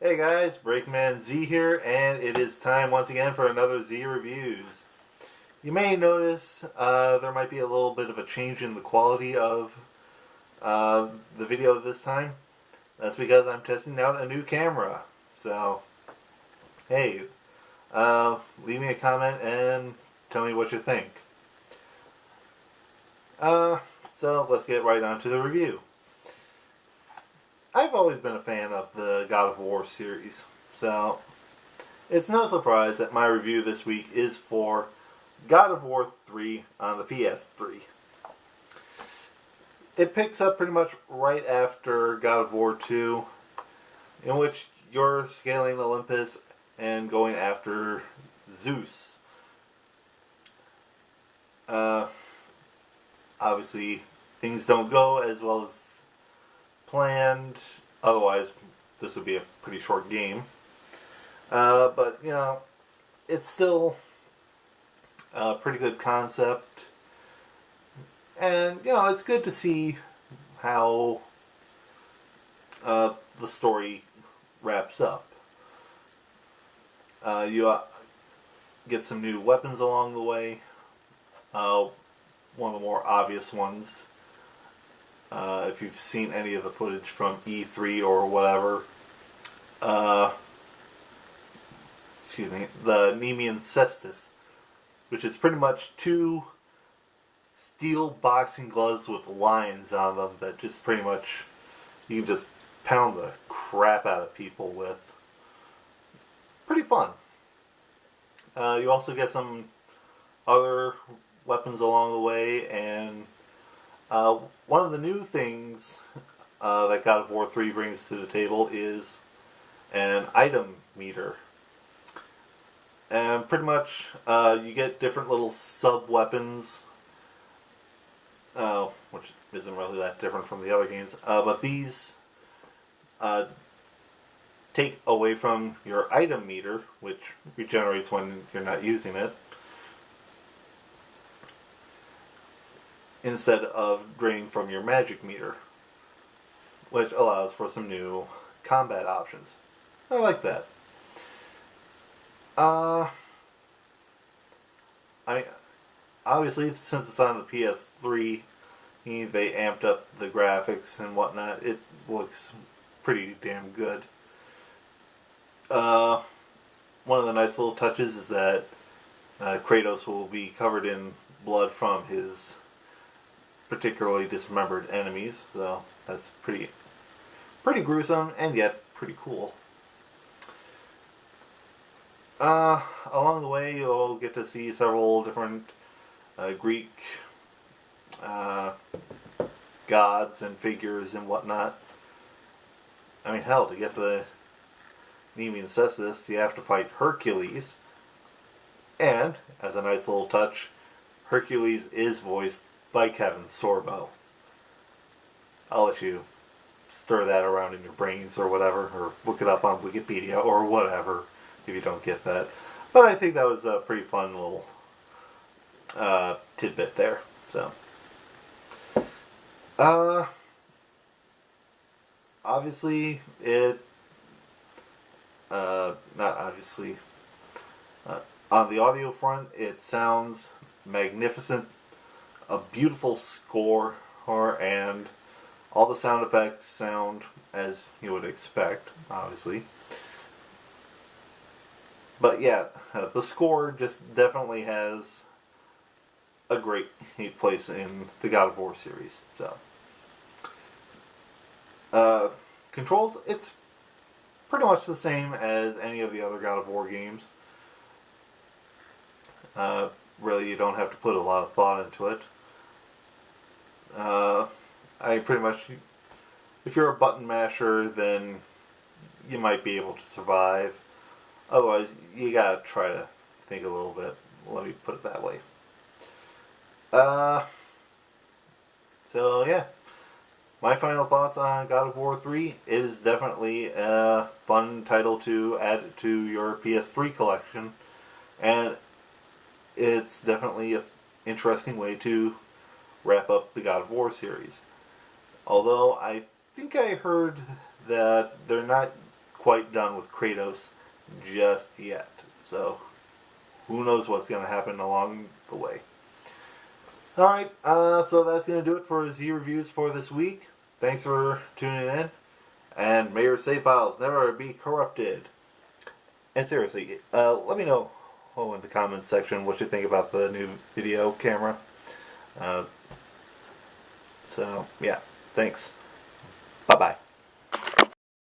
Hey guys, Breakman Z here, and it is time once again for another Z Reviews. You may notice there might be a little bit of a change in the quality of the video this time. That's because I'm testing out a new camera. So, hey, leave me a comment and tell me what you think. So let's get right on to the review. I've always been a fan of the God of War series, so it's no surprise that my review this week is for God of War 3 on the PS3. It picks up pretty much right after God of War 2, in which you're scaling Olympus and going after Zeus. Uh, Obviously, things don't go as well as planned. Otherwise, this would be a pretty short game. But, you know, it's still a pretty good concept. And, you know, it's good to see how the story wraps up. You get some new weapons along the way. One of the more obvious ones, if you've seen any of the footage from E3 or whatever, the Nemean Cestus, which is pretty much two steel boxing gloves with lines on them that just pretty much you can just pound the crap out of people with. Pretty fun. You also get some other weapons along the way, and one of the new things that God of War 3 brings to the table is an item meter. And pretty much you get different little sub-weapons, which isn't really that different from the other games, but these take away from your item meter, which regenerates when you're not using it, instead of draining from your magic meter, which allows for some new combat options. I like that. Obviously, since it's on the PS3, they amped up the graphics and whatnot. It looks pretty damn good. One of the nice little touches is that Kratos will be covered in blood from his particularly dismembered enemies, so that's pretty gruesome and yet pretty cool. Along the way, you'll get to see several different Greek gods and figures and whatnot. I mean, hell, to get the Nemean Cestus, you have to fight Hercules. And, as a nice little touch, Hercules is voiced by Kevin Sorbo. I'll let you stir that around in your brains or whatever, or look it up on Wikipedia or whatever if you don't get that. But I think that was a pretty fun little tidbit there. So, obviously not obviously, on the audio front, it sounds magnificent. A beautiful score, and all the sound effects sound as you would expect, obviously. But yeah, the score just definitely has a great place in the God of War series. So, controls, it's pretty much the same as any of the other God of War games. Really, you don't have to put a lot of thought into it. I pretty much, if you're a button masher, then you might be able to survive. Otherwise, you gotta try to think a little bit. Let me put it that way. So yeah, my final thoughts on God of War 3. It is definitely a fun title to add to your PS3 collection, and it's definitely an interesting way to wrap up the God of War series. Although I think I heard that they're not quite done with Kratos just yet. So, who knows what's going to happen along the way. Alright, so that's going to do it for Z Reviews for this week. Thanks for tuning in. And may your save files never be corrupted. And seriously, let me know in the comments section what you think about the new video camera. So, yeah, thanks. Bye-bye.